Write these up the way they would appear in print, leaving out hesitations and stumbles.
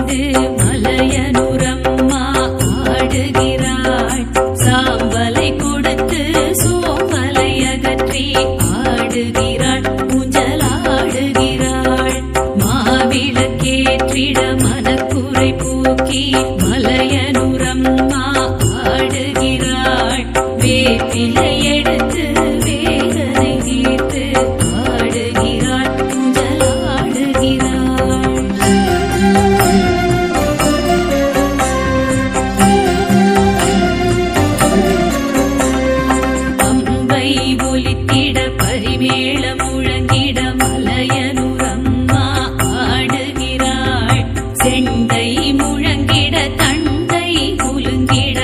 எழுந்து மலையனூரம்மா ஆடுகிறாள். சாம்பலை கொடுத்து சோம்பலை அகற்றி ஆடுகிறாள், ஊஞ்சலாடுகிறாள். மாவிளக்கேற்றிட மனக்குறை போக்கி மலையனூரம்மா ஆடுகிறாள். வேப்பிலை எடுத்து வேதனை தீர்த்து ஆடுகிறாள், ஊஞ்சலாடுகிறாள். அம்பை ஒலித்திட பரிமேளம் முழங்கிட மலையனூரம்மா ஆடுகிறாள். செண்டை முழங்கிட தண்டை குலுங்கிட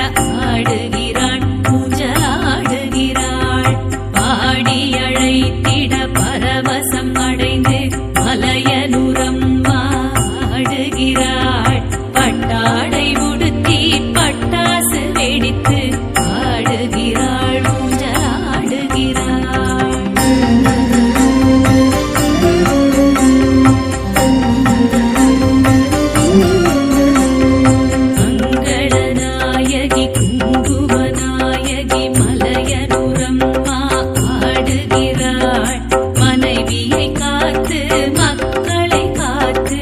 ஆடுகிறாள், ஊஞ்சலாடுகிறாள். பாடி அழைத்திட பரவசம் அடைந்து மலையனூரம்மா ஆடுகிறாள். பட்டாடை உடுத்தி பட்டாசு வெடித்து ஆடுகிறாள், ஊஞ்சலாடுகிறாள். மங்களநாயகி குங்குமநாயகி மலையனூரம்மா ஆடுகிறாள். மனைவியை காத்து மக்களை காத்து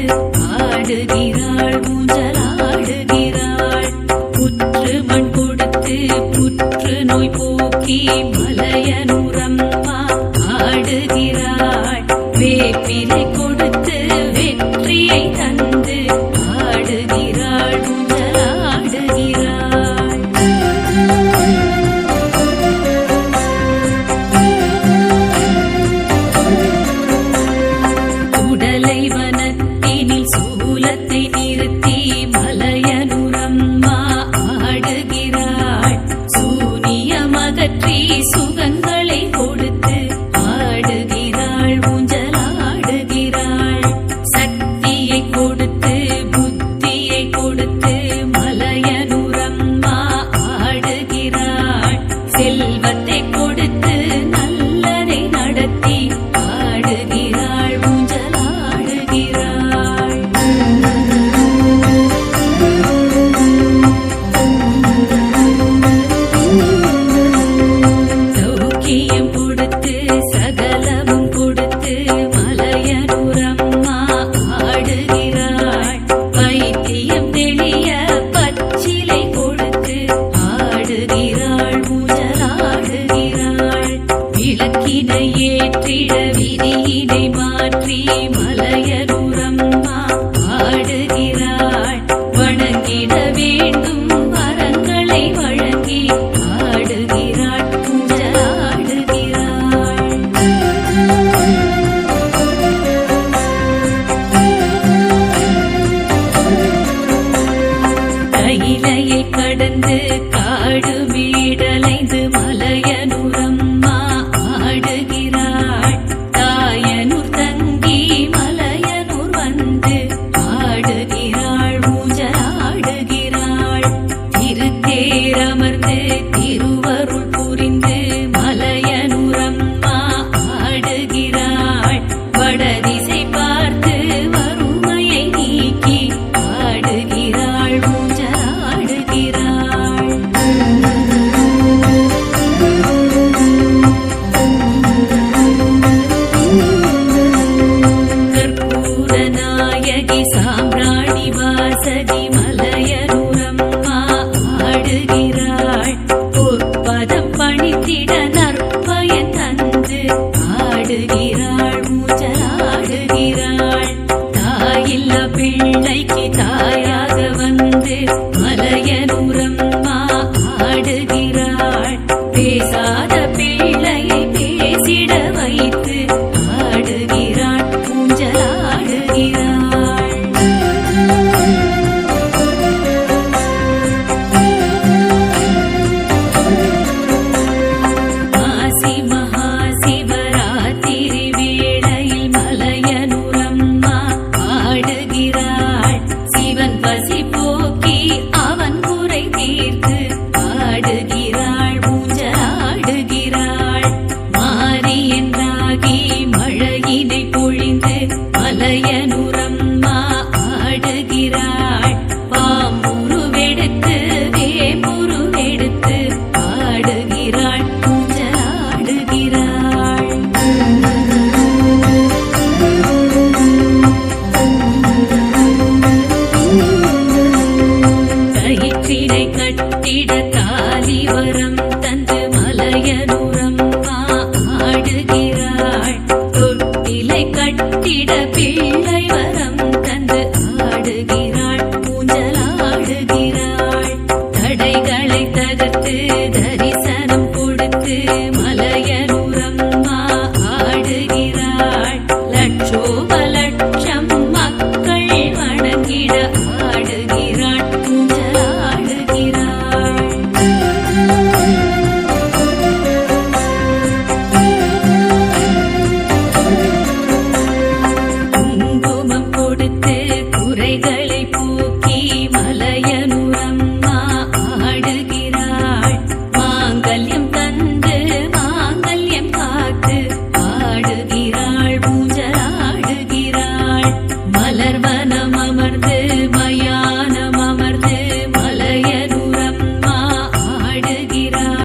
ஆடுகிறாள், ஊஞ்சலாடுகிறாள். புற்று மண் கொடுத்து புற்று நோய் போக்கி மலையனூரம்மா ஆடுகிறாள். வேப்பிலை கொடுத்து வெற்றியை தந்து ஆடுகிறாள், ஊஞ்சலாடுகிறாள். உடலை வனத்தினில் சூலத்தை நிறுத்தி மலையனூரம்மா ஆடுகிறாள். சூனியமகற்றி சுகங்களை கொடுத்து ஆடுகிறாள், ஊஞ்சலாடுகிறாள். சக்தியை கொடுத்து புத்தியை கொடுத்து மலையனூரம்மா ஆடுகிறாள். செல்வத்தை கொடுத்து நல்லதை நடத்தி ஆடுகிறாள், ஊஞ்சலாடுகிறாள். சௌக்கியம் கொடுத்து சகலமும் கொடுத்து மலையனூரம்மா ஆடுகிறாள். வைத்தியம் தெளிய பச்சிலை கொடுத்து ஆடுகிறாள், ஊஞ்சலாடுகிறாள். விளக்கினை ஏற்றிட விதியினை மாற்றி மலையனூரம்மா ஆடுகிறாள். வணங்கிட வேண்டும் வரங்களை வழங்கி ஆடுகிறாள், ஊஞ்சலாடுகிறாள். கையிலையை கடந்து காடு வீடலைந்து மலையனூரம்மா ஆடுகிறாள். தாயனூர் தங்கி மலையனூர் வந்து ஆடுகிறாள், ஊஞ்சலாடுகிறாள். திருத்தேரமர்ந்து திருவருள் புரிந்து மலையனூரம்மா ஆடுகிறாள். வடதிசை பார்த்து வறுமையை நீக்கி ஆடுகிறாள், ஊஞ்சலாடுகிறாள். கற்பூரநாயகி சாம்ராணி வாசகி மலையனூரம்மா ஆடுகிறாள். பொற்பதம் பணித்திட நற்பயன் தந்து ஆடுகிறாள், ஊஞ்சலாடுகிறாள். தாயில்லா பிள்ளைக்கு தாயாக வந்து மலையனூரம்மா ஆடுகிறாள். பேசாத பிள்ளையை பேசிட வைத்து ஆடுகிறாள், ஊஞ்சலாடுகிறாள். மாசி மகா சிவராத்திரி வேளையில் மலையனூரம்மா ஆடுகிறாள். சிவன் பசி போக்கி அவன் குறை தீர்த்து ஆடுகிறாள். நோக்கி மலையனுரம்மா ஆடுகிறாள். மாங்கல்யம்